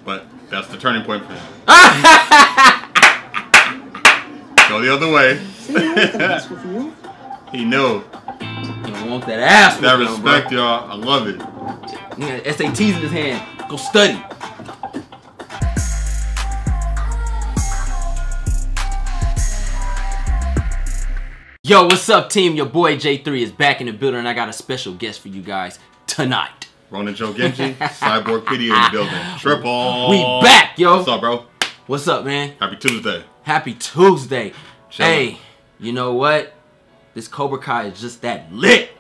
But that's the turning point for him. Go the other way. He knew. You don't want that ass. That respect, y'all. I love it. He got SATs in his hand. Go study. Yo, what's up, team? Your boy J3 is back in the building, and I got a special guest for you guys tonight. Ronan Joe Genji, Cyborg PD in the building. Triple. We back, yo. What's up, bro? What's up, man? Happy Tuesday. Happy Tuesday. Chillin'. Hey, you know what? This Cobra Kai is just that lit.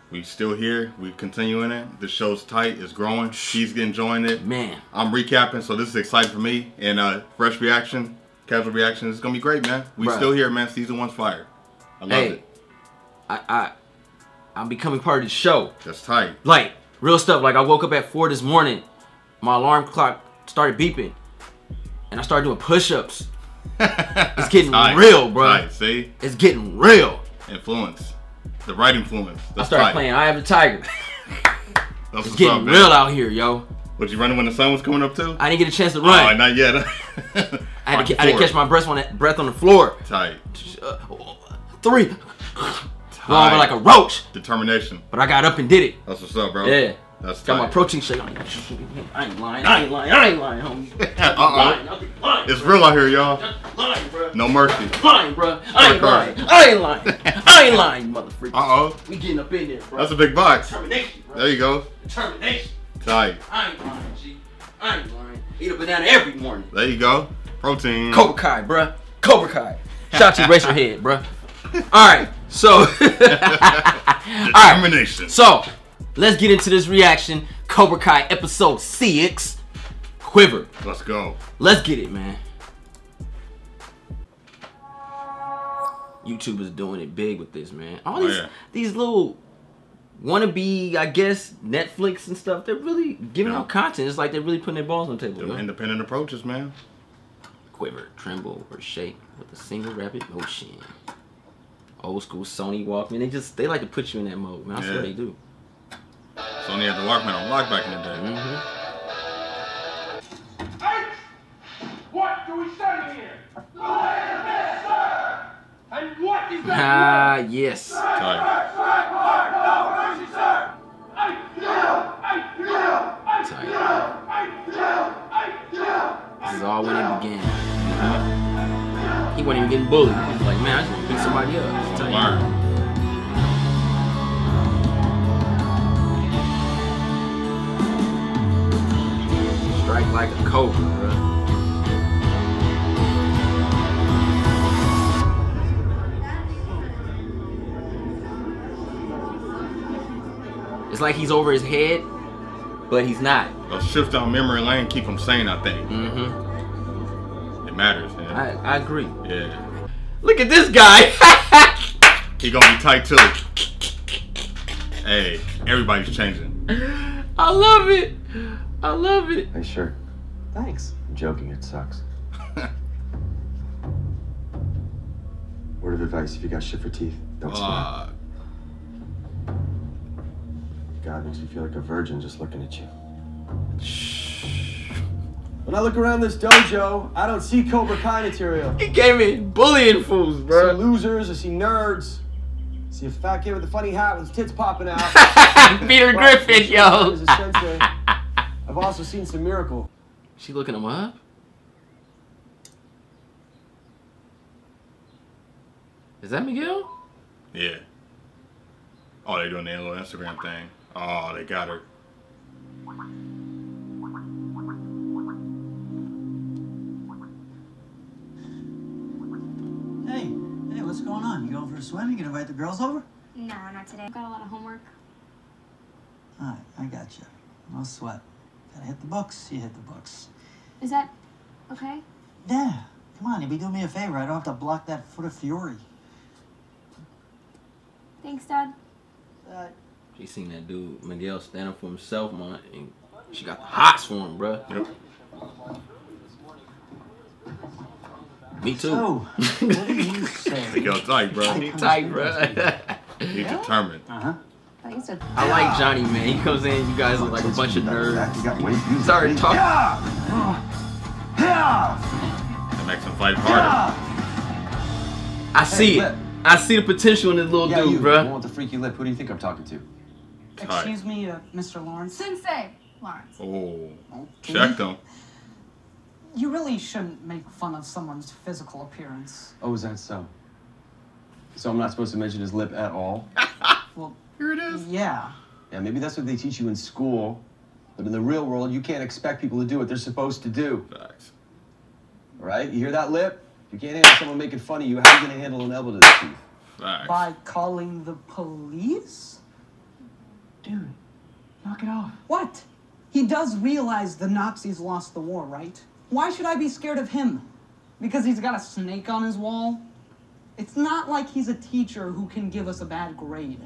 We still here. We continuing it. The show's tight. It's growing. She's enjoying it. Man. I'm recapping, so this is exciting for me. And fresh reaction, casual reaction. It's gonna be great, man. We Bruh. still here, man. Season 1's fire. I love it. I'm becoming part of the show. That's tight. Like, real stuff. Like, I woke up at 4 this morning. My alarm clock started beeping. And I started doing push-ups. It's getting real, bro. Tight. See? It's getting real. Influence. The right influence. That's I started tight. playing Eye of the Tiger. That's It's getting real out here, yo. Was you running when the sun was coming up too? I didn't get a chance to run. Oh, not yet. I had to catch my breath on the floor. Tight. 3. Going over like a roach. Determination. But I got up and did it. That's what's up, bro. Yeah. That's got tight. my protein shake. I ain't lying, homie. Uh-oh. It's real out here, y'all. Lying, bro. No mercy. Lying, bro. I ain't lying. I ain't lying, motherfucker. Uh-oh. We getting up in there, bro. That's a big box. Determination, bro. There you go. Determination. Tight. I ain't lying, G. I ain't lying. Eat a banana every morning. There you go. Protein. Cobra Kai, bruh. Cobra Kai. Shout you, raise your head, bruh. Alright, so. Determination. Alright, so, let's get into this reaction. Cobra Kai episode 6. Quiver. Let's go. Let's get it, man. YouTubers doing it big with this, man. All these little wannabe, I guess, Netflix and stuff, they're really giving out content. It's like they're really putting their balls on the table. Them independent approaches, man. Quiver, tremble, or shake with a single rapid motion. Old school Sony Walkman. They like to put you in that mode, man. I swear they do. Sony had the Walkman on lock back in the day. Hey! What do we say here? And what is that? Ah, yes. Tight. This is all when it began. He wasn't even getting bullied. He was like, man, I just want to beat somebody up. Learn. Strike like a cobra, bro. It's like he's over his head, but he's not. A shift down memory lane keep him sane, I think. It matters, man. I agree. Yeah. Look at this guy. He gonna be tight too. Hey, everybody's changing. I love it. I love it. Hey, sure. Thanks. I'm joking, it sucks. Word of advice, if you got shit for teeth, don't smile. God makes me feel like a virgin just looking at you. When I look around this dojo, I don't see Cobra Kai material. He came in bullying fools, I see bro. losers, I see nerds. I see a fat kid with a funny hat with his tits popping out. Peter Griffin, yo. As a sensei, I've also seen some miracle. She looking him up? Is that Miguel? Yeah. Oh, they doing their little Instagram thing. Oh, they got her. Hey, what's going on? You going for a swim? You gonna invite the girls over? No, not today. I've got a lot of homework. Alright, I got you. No sweat. Gotta hit the books, you hit the books. Is that okay? Yeah, come on, you'll be doing me a favor. I don't have to block that foot of fury. Thanks, Dad. She seen that dude, Miguel, stand up for himself, man. And she got the hots for him, bro. Yep. Me too. So, what do you say? Miguel tight, bro. He tight, bro. He's determined. I like Johnny, man. He comes in, you guys look like a bunch of nerds. Sorry to talk. That makes him fight harder. I see it. I see the potential in this little dude, you bruh. want the freaky lip? Who do you think I'm talking to? Excuse me, Mr. Lawrence. Sensei Lawrence. Oh, Okay. checked him. You really shouldn't make fun of someone's physical appearance. Oh, is that so? So I'm not supposed to mention his lip at all? Well, Here it is. yeah. Yeah, maybe that's what they teach you in school. But in the real world, you can't expect people to do what they're supposed to do. Facts. All right? You hear that, lip? If you can't handle someone making fun of you, how are you going to handle an elbow to the teeth? Facts. By calling the police? Dude, knock it off. What? He does realize the Nazis lost the war, right? Why should I be scared of him? Because he's got a snake on his wall? It's not like he's a teacher who can give us a bad grade.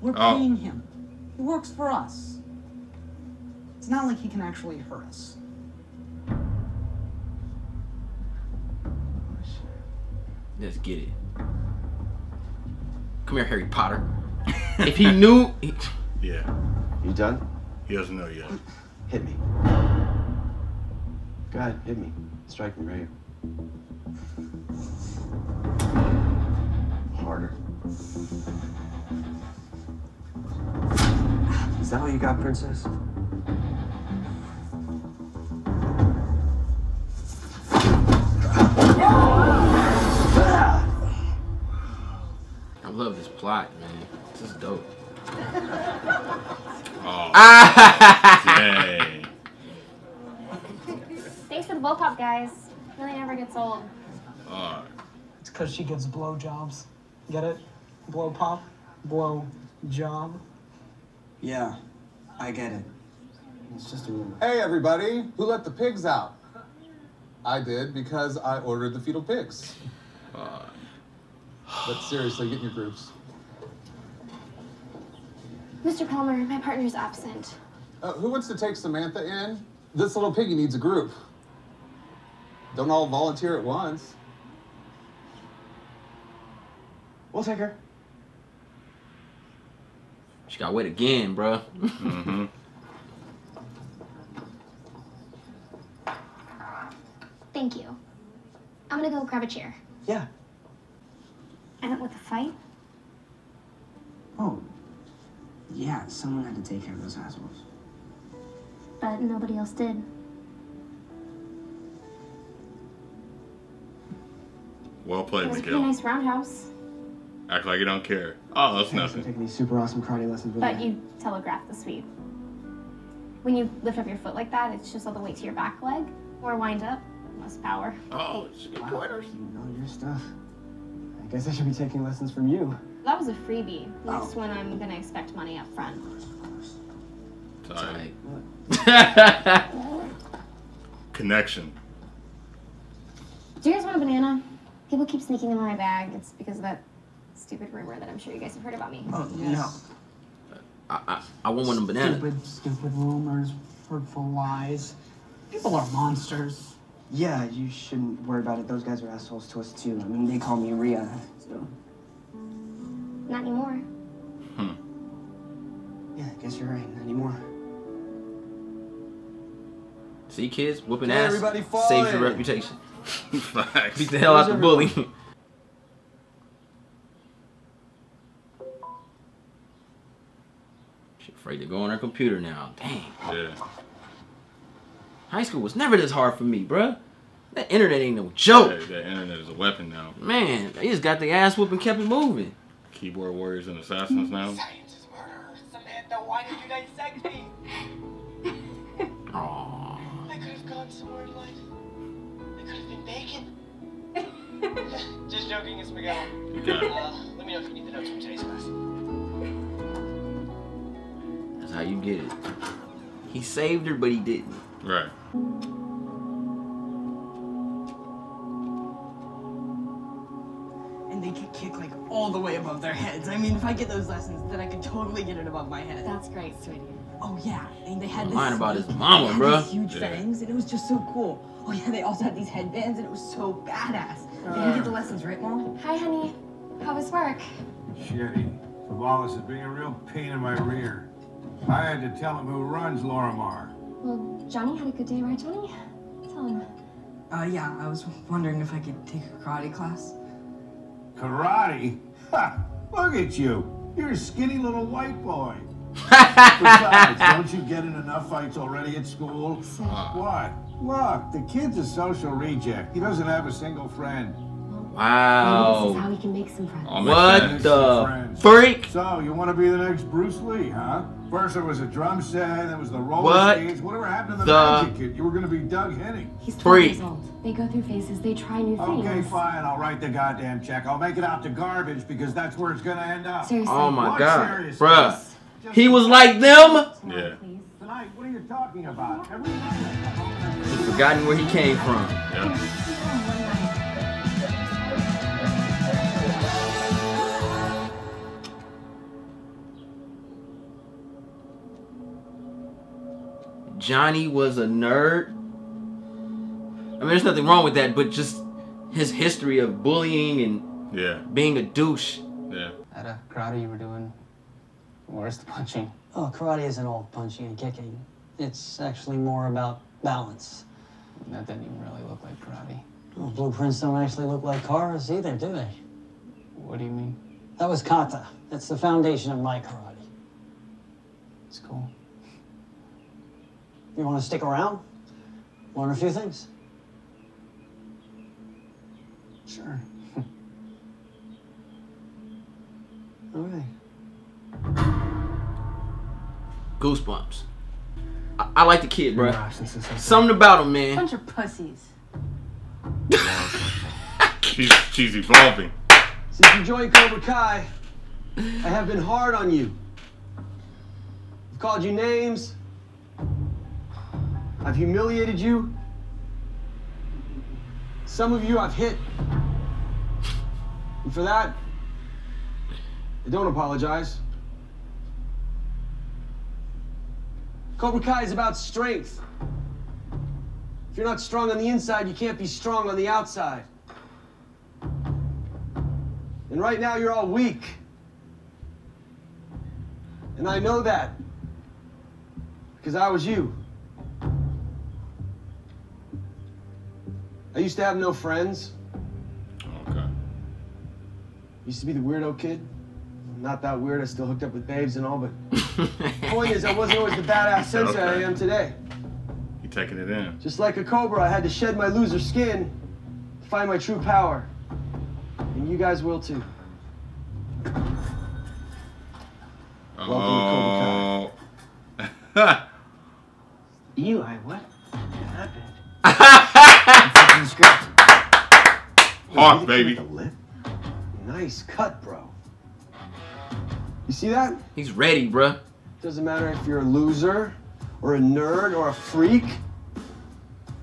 We're paying him. He works for us. It's not like he can actually hurt us. Let's get it. Come here, Harry Potter. If he knew... Yeah. You done? He doesn't know yet. Hit me. Go ahead, hit me. Strike me right here. Harder. Is that all you got, princess? I love this plot, man. This is dope. Oh. Dang. Thanks for the blow pop, guys. Really never gets old. It's because she gives blowjobs. Get it? Blow pop, blow job. Yeah, I get it. It's just a rumor. Hey, everybody. Who let the pigs out? I did because I ordered the fetal pigs. But seriously, get in your groups. Mr. Palmer, my partner's absent. Who wants to take Samantha in? This little piggy needs a group. Don't all volunteer at once. We'll take her. She got wet again, bruh. Mm-hmm. Thank you. I'm gonna go grab a chair. Yeah. I don't want to fight. Oh, yeah, someone had to take care of those assholes. But nobody else did. Well It played, was a pretty Miguel. nice roundhouse. Act like you don't care. Oh, that's Thanks for nothing. taking these super awesome karate lessons with But me. you telegraphed the sweep. When you lift up your foot like that, it's just all the weight to your back leg. Or wind up, less power. Oh, she got pointers. You know your stuff. I guess I should be taking lessons from you. That was a freebie. Next one, I'm gonna expect money up front. Tight. Tight. Connection. Do you guys want a banana? People keep sneaking them in my bag. It's because of that stupid rumor that I'm sure you guys have heard about me. Oh, no. I want one of them banana. Stupid rumors, hurtful lies. People are monsters. Yeah, you shouldn't worry about it. Those guys are assholes to us, too. I mean, they call me Rhea, so... Not anymore. Yeah, I guess you're right. Not anymore. See, kids, whooping Hey, ass everybody fall saves your in. reputation. Facts. Beat the hell out the bully. She afraid to go on her computer now. Dang. Yeah. High school was never this hard for me, bruh. That internet ain't no joke. Hey, that internet is a weapon now. Man, they just got the ass whoop and kept it moving. Keyboard warriors and assassins now. Science is murder. Samantha, why did you dissect me? Aww. I could have gone somewhere in life. I could have been bacon. Just joking, it's Miguel. You got it. Let me know if you need the notes from today's class. That's how you get it. He saved her, but he didn't. Right. And they can kick like all the way above their heads. I mean, if I get those lessons, then I could totally get it above my head. That's great, sweetie. Oh yeah, and they had this. Lying about his mama, they had bruh. these huge Yeah. fangs, and it was just so cool. Oh yeah, they also had these headbands, and it was so badass. Did you get the lessons right, Mom? Hi, honey. How was work? Shitty. Savalas is being a real pain in my rear. I had to tell him who runs Lorimar. Well, Johnny had a good day, right, Johnny? Tell him. Yeah, I was wondering if I could take a karate class. Karate? Ha! Look at you. You're a skinny little white boy. Besides, don't you get in enough fights already at school? What? Look, the kid's a social reject. He doesn't have a single friend. Wow. Maybe this is how we can make some friends. What the freak? So, you want to be the next Bruce Lee, huh? First there was a drum set, then was the roller What skates. Whatever happened to the the magic kid? You were going to be Doug Henning. He's 12 years old. They go through phases. They try new things. Okay, fine. I'll write the goddamn check. I'll make it out to garbage because that's where it's going to end up. Seriously. Oh my What, god. seriously? Bruh. He was like them? Yeah. Tonight, what are you talking about? Every night. He's forgotten where he came from. Yeah. Johnny was a nerd. I mean, there's nothing wrong with that, but just his history of bullying and being a douche. Yeah. At karate you were doing, where's the punching? Oh, karate isn't all punching and kicking. It's actually more about balance. That didn't even really look like karate. Well, blueprints don't actually look like cars either, do they? What do you mean? That was kata. That's the foundation of my karate. It's cool. You want to stick around? Learn a few things? Sure. Okay. Goosebumps. I like the kid, bro. Something about him, man. Bunch of pussies. She's evolving. Since you joined Cobra Kai, I have been hard on you. I've called you names. I've humiliated you. Some of you I've hit. And for that, I don't apologize. Cobra Kai is about strength. If you're not strong on the inside, you can't be strong on the outside. And right now, you're all weak. And I know that. Because I was you. I used to have no friends. Okay. Used to be the weirdo kid. Not that weird, I still hooked up with babes and all, but point is, I wasn't always the badass sensei I am today. You taking it in. Just like a cobra, I had to shed my loser skin to find my true power. And you guys will too. Oh. Eli, what happened? Hawk, baby. Nice cut, bro. You see that? He's ready, bruh. Doesn't matter if you're a loser, or a nerd, or a freak.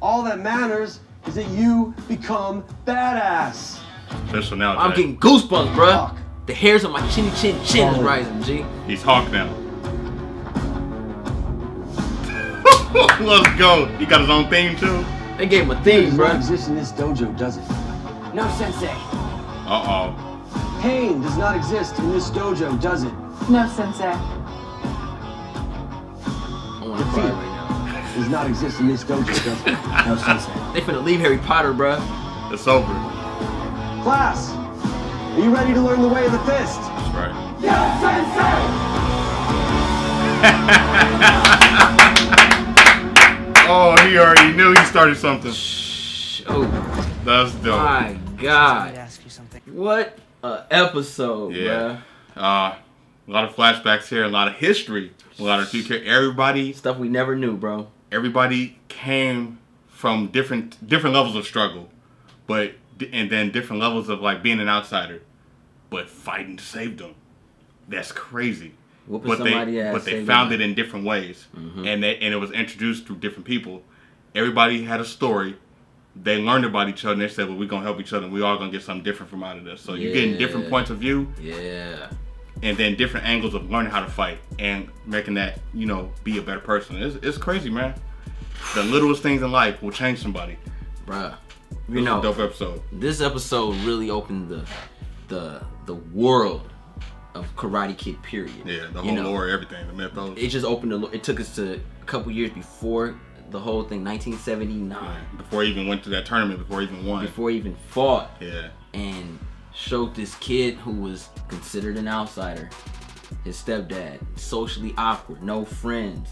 All that matters is that you become badass. Special now, I'm getting goosebumps, bruh. The hairs on my chin is rising, G. He's Hawk now. Let's go. He got his own theme too. They gave him a theme, Does bro. not exist in this dojo, does it? No, sensei. Uh-oh. Pain does not exist in this dojo, does it? No, sensei. Defeat does not exist in this dojo, does it? No, sensei. They finna leave Harry Potter, bruh. It's over. Class, are you ready to learn the way of the fist? That's right. Yes, Oh, he already knew he started something. Oh, that's dope. My God. What a episode, yeah. bruh. A lot of flashbacks here, a lot of history, a lot of future. Everybody, stuff we never knew, bro. Everybody came from different levels of struggle, and then different levels of like being an outsider, but fighting to save them. That's crazy. But they found it in different ways, and it was introduced through different people. Everybody had a story. They learned about each other, and they said, well, we're going to help each other, and we're all going to get something different from out of this. So you're getting different points of view. Yeah. And then different angles of learning how to fight and making that, be a better person. It's crazy, man. The littlest things in life will change somebody. Bruh. It was a dope episode. This episode really opened the world of Karate Kid, period. Yeah, the whole lore, everything, the mythos. It just opened it took us to a couple years before the whole thing, 1979. Before he even went to that tournament, before he even won. Before he even fought. Yeah. And showed this kid who was considered an outsider, his stepdad, socially awkward, no friends.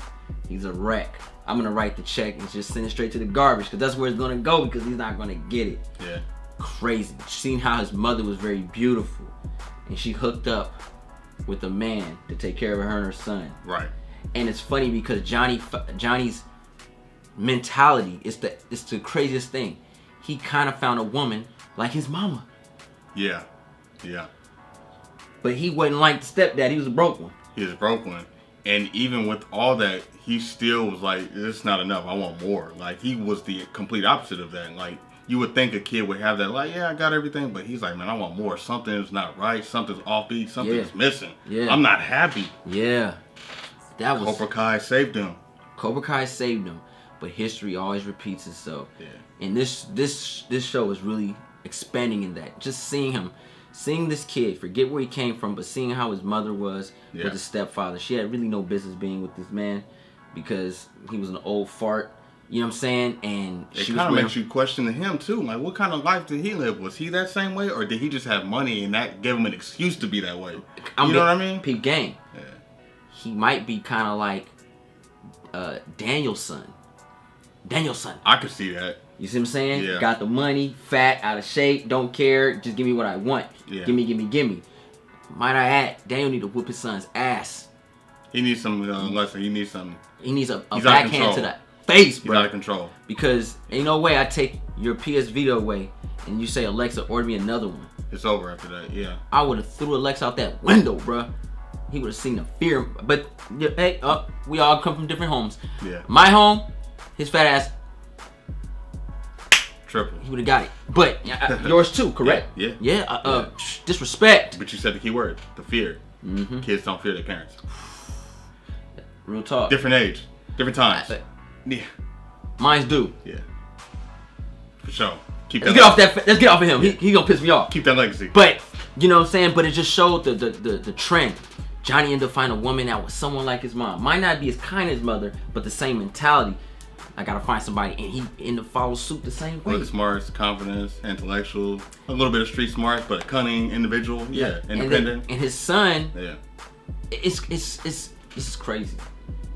He's a wreck. I'm gonna write the check and just send it straight to the garbage because that's where it's gonna go because he's not gonna get it. Yeah. Crazy. Seeing how his mother was very beautiful and she hooked up with a man to take care of her and her son. Right. And it's funny because Johnny's mentality is the craziest thing. He kind of found a woman like his mama. Yeah. Yeah. But he wasn't like the stepdad. He was a broke one. He was a broke one. And even with all that, he still was like, it's not enough. I want more. Like, he was the complete opposite of that. Like, you would think a kid would have that, like, yeah, I got everything. But he's like, man, I want more. Something's not right. Something's offbeat. Something's missing. Yeah. I'm not happy. Yeah. That was... Cobra Kai saved him. Cobra Kai saved him. But history always repeats itself. Yeah. And this show is really expanding in that. Just seeing this kid, forget where he came from, but seeing how his mother was with his stepfather. She had really no business being with this man because he was an old fart. You know what I'm saying? And it kind of makes you question him too. Like, what kind of life did he live? Was he that same way, or did he just have money and that gave him an excuse to be that way? You know what I mean? Peep game. Yeah. He might be kind of like Daniel's son. I could see that. You see what I'm saying? Yeah. Got the money, fat, out of shape, don't care, just give me what I want. Yeah. Gimme. Might I add, Daniel need to whoop his son's ass. He needs some lesson. He needs something. He needs a backhand to the face, bro. He's out of control. Because ain't no way I take your PS Vita away and you say, Alexa, order me another one. It's over after that, yeah. I would have threw Alexa out that window, bro. He would have seen the fear. But, hey, we all come from different homes. Yeah. My home, his fat ass, triple. He would have got it. But yours too, correct? Yeah. Disrespect. But you said the key word, the fear. Mm-hmm. Kids don't fear their parents. Real talk. Different age, different times. Yeah. Mine's do. Yeah. For sure. Let's get off of him. Yeah. He gonna piss me off. Keep that legacy. But you know what I'm saying? But it just showed the trend. Johnny ended up finding a woman that was someone like his mom. Might not be as kind as his mother, but the same mentality. I gotta find somebody, and he ended up following suit the same way. With smarts, confidence, intellectual, a little bit of street smart, but a cunning individual. Yeah, independent. And his son. Yeah. This is crazy.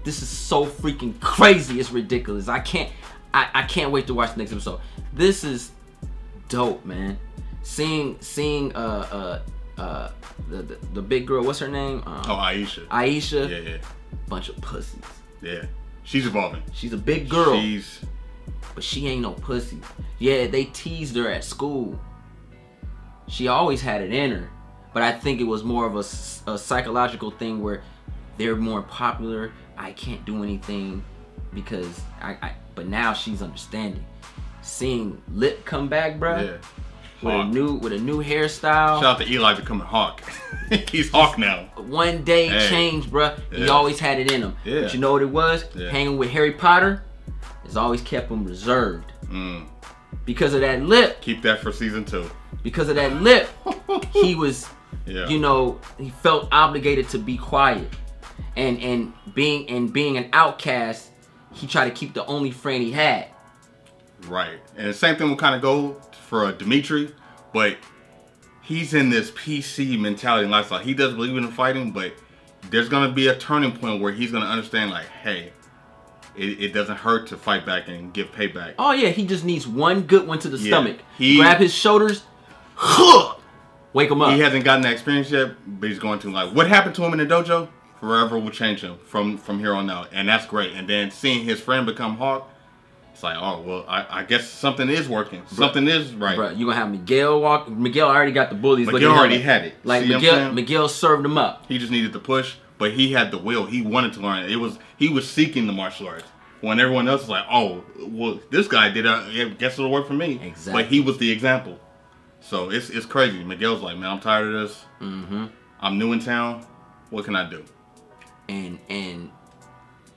This is so freaking crazy. It's ridiculous. I can't wait to watch the next episode. This is dope, man. Seeing the big girl. What's her name? Aisha. Aisha. Yeah. Bunch of pussies. Yeah. She's evolving. She's a big girl. But she ain't no pussy. Yeah, they teased her at school. She always had it in her. But I think it was more of a psychological thing where they're more popular. I can't do anything because but now she's understanding. Seeing Lip come back, bro. Yeah. With a new hairstyle. Shout out to Eli becoming Hawk. He's Hawk now. One day change, bruh. He always had it in him. Yeah. But you know what it was? Yeah. Hanging with Harry Potter has always kept him reserved. Because of that lip. Keep that for season 2. Because of that lip, he was, he felt obligated to be quiet. And being an outcast, he tried to keep the only friend he had. Right. And the same thing will kind of go for Dimitri, but he's in this PC mentality and lifestyle. He does believe in fighting, but there's going to be a turning point where he's going to understand, like, hey, it doesn't hurt to fight back and give payback. Oh, yeah. He just needs one good one to the stomach. Grab his shoulders, wake him up. He hasn't gotten that experience yet, but he's going to. Like, what happened to him in the dojo forever will change him from here on out. And that's great. And then seeing his friend become Hawk, it's like, oh, well, I guess something is working. Something is right. Bro, you gonna have Miguel walk. Miguel already got the bullies. Miguel already had it. Like, Miguel served him up. He just needed to push, but he had the will. He wanted to learn. He was seeking the martial arts. When everyone else was like, oh, well, this guy did it. Guess it'll work for me. Exactly. But he was the example. So it's crazy. Miguel's like, man, I'm tired of this. Mm-hmm. I'm new in town. What can I do? And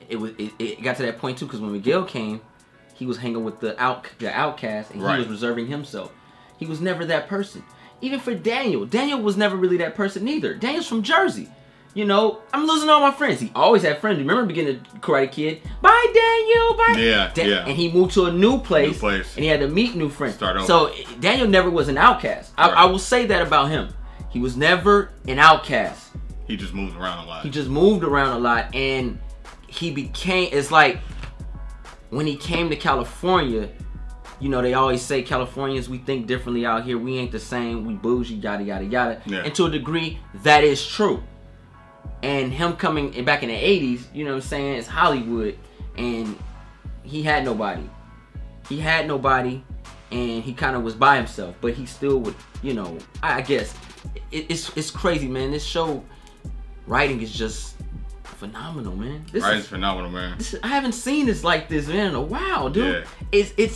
it got to that point too, because when Miguel came, he was hanging with the outcast, and he was reserving himself. He was never that person. Even for Daniel was never really that person either. Daniel's from Jersey. You know, I'm losing all my friends. He always had friends. Remember the beginning of Karate Kid? Bye, Daniel. Bye. Yeah. And he moved to a new place. And he had to meet new friends. Start over. So Daniel never was an outcast. I will say that about him. He was never an outcast. He just moved around a lot. He just moved around a lot, and he became. It's like when he came to California. You know, they always say Californians, we think differently out here. We ain't the same. We bougie, yada, yada, yada. Yeah. And to a degree, that is true. And him coming back in the 80s, you know what I'm saying, it's Hollywood. And he had nobody. He had nobody. And he kind of was by himself. But he still would, you know, I guess. It's crazy, man. This show, writing is just phenomenal, man. Writing's phenomenal, man. I haven't seen this like this, man, in a while, dude. Yeah.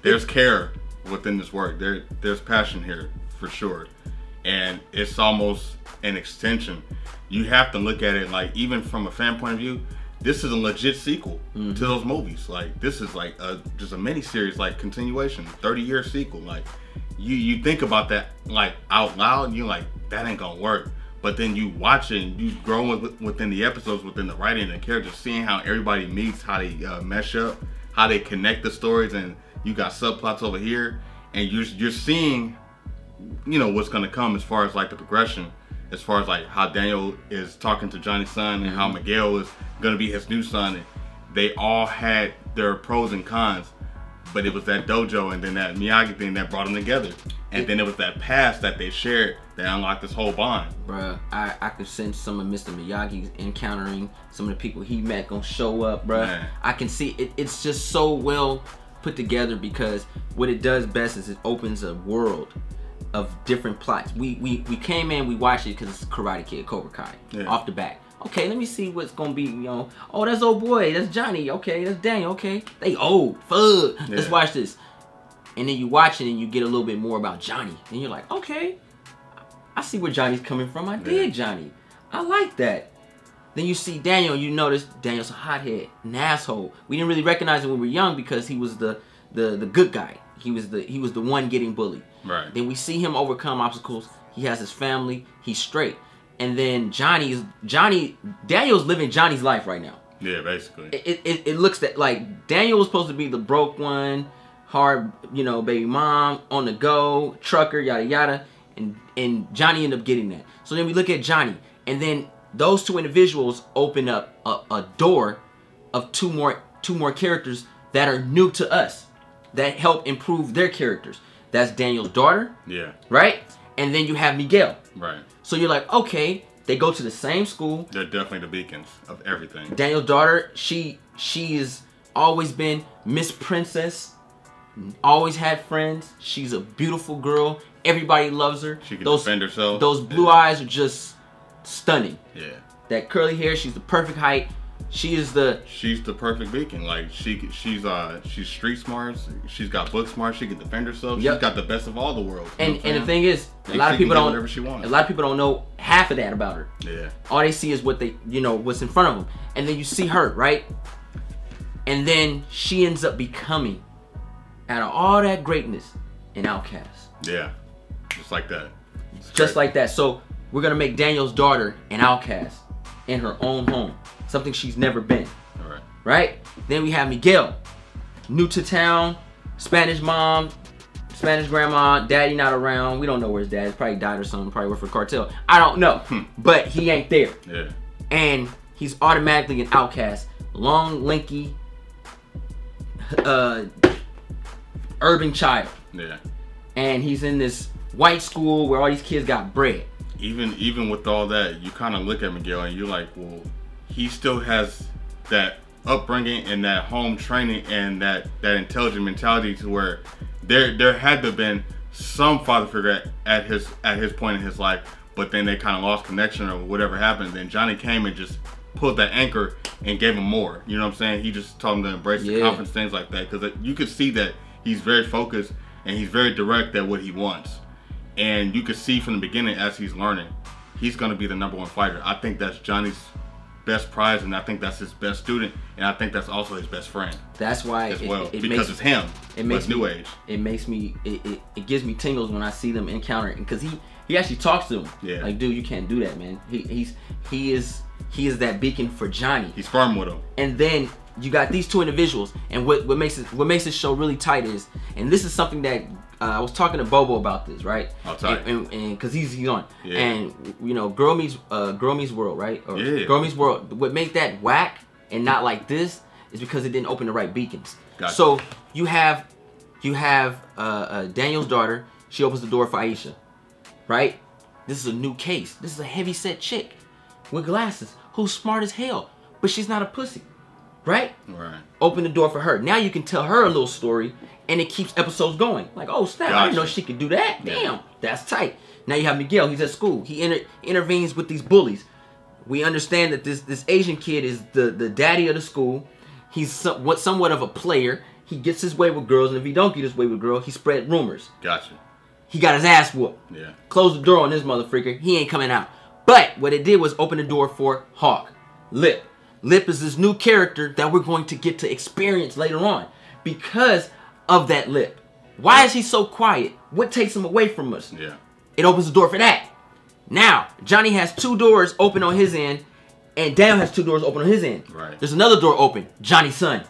There's care within this work. There's passion here for sure, and it's almost an extension. You have to look at it like, even from a fan point of view, this is a legit sequel to those movies. Like, this is like just a mini series, like continuation, 30-year sequel. Like, you think about that like out loud, and you're like, that ain't gonna work. But then you watch it, and you grow within the episodes, within the writing and the characters, seeing how everybody meets, how they mesh up, how they connect the stories, and you got subplots over here, and you're seeing, you know, what's gonna come as far as like the progression, as far as like how Daniel is talking to Johnny's son, and how Miguel is gonna be his new son. And they all had their pros and cons, but it was that dojo and then that Miyagi thing that brought them together. And then it was that past that they shared that unlocked this whole bond. Bruh, I could sense some of Mr. Miyagi encountering some of the people he met gonna show up, bruh. Man. I can see it. It's just so well put together, because what it does best is it opens a world of different plots. We came in, we watched it because it's Karate Kid, Cobra Kai, off the bat. Okay, let me see what's gonna be, you know. Oh, that's old boy, that's Johnny, okay, that's Daniel, okay. They old, fuck. Let's watch this. And then you watch it and you get a little bit more about Johnny. And you're like, okay, I see where Johnny's coming from. I dig Johnny. I like that. Then you see Daniel, you notice Daniel's a hothead, an asshole. We didn't really recognize him when we were young because he was the good guy. He was the one getting bullied. Right. Then we see him overcome obstacles. He has his family. He's straight. And then Daniel's living Johnny's life right now. Yeah, basically. It looks that like Daniel was supposed to be the broke one, hard, you know, baby mom, on the go, trucker, yada yada, and Johnny ended up getting that. So then we look at Johnny, and then those two individuals open up a door of two more characters that are new to us, that help improve their characters. That's Daniel's daughter. Yeah. Right? And then you have Miguel. Right. So you're like, okay, they go to the same school. They're definitely the beacons of everything. Daniel's daughter, she has always been Miss Princess. Always had friends. She's a beautiful girl. Everybody loves her. She can defend herself. Those blue eyes are just stunning. Yeah. That curly hair, she's the perfect height. She's the perfect beacon. Like she's street smart. She's got book smart. She can defend herself. She's got the best of all the worlds. And the thing is, a lot of people don't know half of that about her. Yeah. All they see is what they, you know, what's in front of them. And then you see her, right? And then she ends up becoming, out of all that greatness, an outcast. Yeah. Just like that. Just like that. So we're gonna make Daniel's daughter an outcast in her own home. Something she's never been. All right. Right? Then we have Miguel. New to town, Spanish mom, Spanish grandma, daddy not around. We don't know where his dad is. Probably died or something. Probably worked for cartel. I don't know. But he ain't there. Yeah. And he's automatically an outcast. Long, lanky, urban child. Yeah. And he's in this white school where all these kids got bread. Even with all that, you kind of look at Miguel and you're like, well, he still has that upbringing and that home training and that intelligent mentality to where there had to have been some father figure at his point in his life, but then they kind of lost connection or whatever happened. Then Johnny came and just pulled that anchor and gave him more. You know what I'm saying? He just told him to embrace the confidence, things like that, because you could see that he's very focused and he's very direct at what he wants. And you could see from the beginning as he's learning, he's going to be the #1 fighter. I think that's Johnny's best prize, and I think that's his best student, and I think that's also his best friend. That's why because it's him. It makes New Age. It makes me. It gives me tingles when I see them encounter, because He actually talks to him. Yeah. Like, dude, you can't do that, man. He is that beacon for Johnny. He's firm with him. And then you got these two individuals, and what makes this show really tight is, and this is something that I was talking to Bobo about this, right? Oh, tight. And because he's on, Yeah. and you know, Girl Meets World, right? Or Yeah. Girl Meets World. What made that whack and not like this is because it didn't open the right beacons. Gotcha. So you have Daniel's daughter. She opens the door for Aisha, right? This is a new case. This is a heavy-set chick with glasses who's smart as hell, but she's not a pussy, right? Right. Open the door for her. Now you can tell her a little story, and it keeps episodes going. Like, oh snap, I didn't know she could do that. Damn, that's tight. Now you have Miguel. He's at school. He intervenes with these bullies. We understand that this Asian kid is the daddy of the school. He's somewhat of a player. He gets his way with girls, and if he don't get his way with girls, he spread rumors. Gotcha. He got his ass whooped. Yeah. Close the door on this motherfucker. He ain't coming out. But what it did was open the door for Hawk. Lip. Lip is this new character that we're going to get to experience later on because of that Lip. Why is he so quiet? What takes him away from us? Yeah. It opens the door for that. Now, Johnny has 2 doors open on his end, and Daniel has 2 doors open on his end. Right. There's another door open. Johnny's son.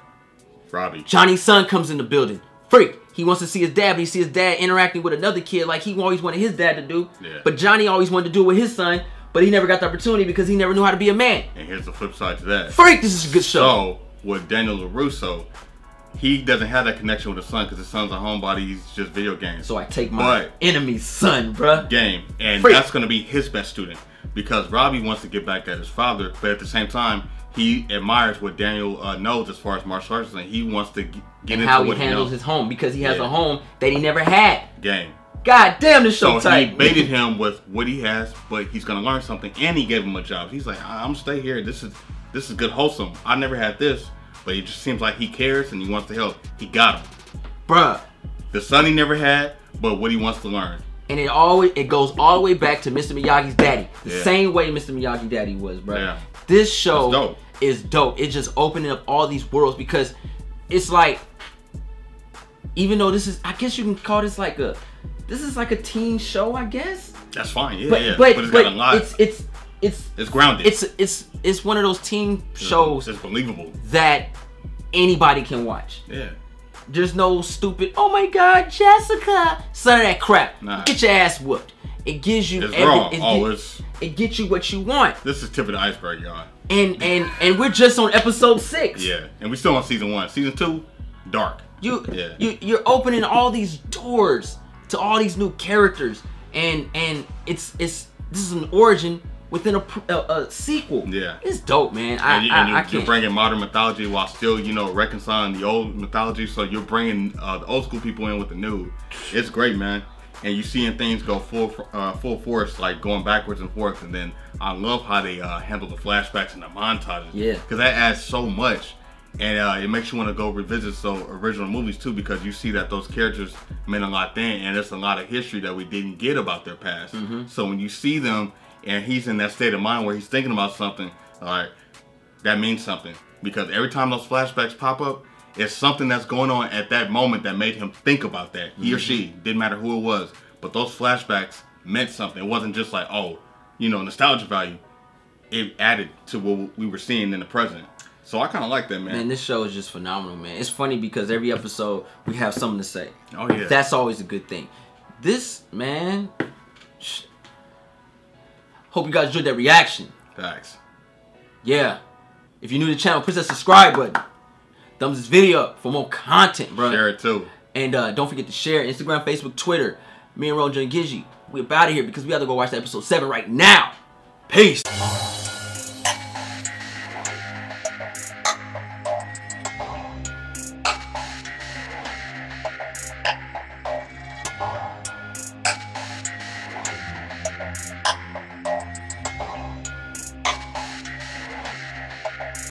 Robbie. Johnny's son comes in the building. Freak. He wants to see his dad, but he sees his dad interacting with another kid like he always wanted his dad to do. Yeah. But Johnny always wanted to do it with his son, but he never got the opportunity because he never knew how to be a man. And here's the flip side to that. Freak, this is a good show. So, with Daniel LaRusso, he doesn't have that connection with his son because his son's a homebody. He's just video games. So I take my enemy's son, bruh. Game. And Freak. that's going to be his best student because Robbie wants to get back at his father, but at the same time, he admires what Daniel knows as far as martial arts, and he wants to get and into how what he handles knows. his home because he has a home that he never had. Game. God damn, this show So tight. he baited him with what he has, but he's gonna learn something, and he gave him a job. He's like, I'm gonna stay here. This is good, wholesome. I never had this, but it just seems like he cares and he wants to help. He got him, bruh. The son he never had, but what he wants to learn. And it goes all the way back to Mr. Miyagi's daddy, the Yeah. same way Mr. Miyagi daddy was, bruh. Yeah. This show That's dope. is dope. It's just opening up all these worlds because it's like, even though this is, I guess you can call this like a teen show, I guess. That's fine, yeah, But yeah. but, it's but got a lot. it's grounded. It's one of those teen shows. It's believable That anybody can watch. Yeah. There's no stupid, oh my God, Jessica. None of that crap. Nah. Get your ass whooped. It gives you It's raw. it gets you what you want. This is tip of the iceberg, y'all. And we're just on episode 6. Yeah, and we still on season 1. Season 2, dark. You're opening all these doors to all these new characters, and this is an origin within a sequel. Yeah, it's dope, man. You're bringing modern mythology while still, reconciling the old mythology. So you're bringing the old school people in with the new. It's great, man. And you're seeing things go full force, like going backwards and forth. And then I love how they handle the flashbacks and the montages. Yeah, because that adds so much. And it makes you want to go revisit original movies too, because you see that those characters meant a lot then, and there's a lot of history that we didn't get about their past. So when you see them, and he's in that state of mind where he's thinking about something, alright, that means something. Because every time those flashbacks pop up, it's something that's going on at that moment that made him think about that. He or she, didn't matter who it was, but those flashbacks meant something. It wasn't just like, nostalgia value. It added to what we were seeing in the present. So I kind of like that, man. Man, this show is just phenomenal, man. It's funny because every episode we have something to say. Oh, yeah. That's always a good thing. This, man, hope you guys enjoyed that reaction. Thanks. Yeah. If you're new to the channel, push that subscribe button. Thumbs this video up for more content, bro. Share it too. And don't forget to share Instagram, Facebook, Twitter. Me and Rojo and Gizzy, we about out of here because we have to go watch the episode 7 right now. Peace.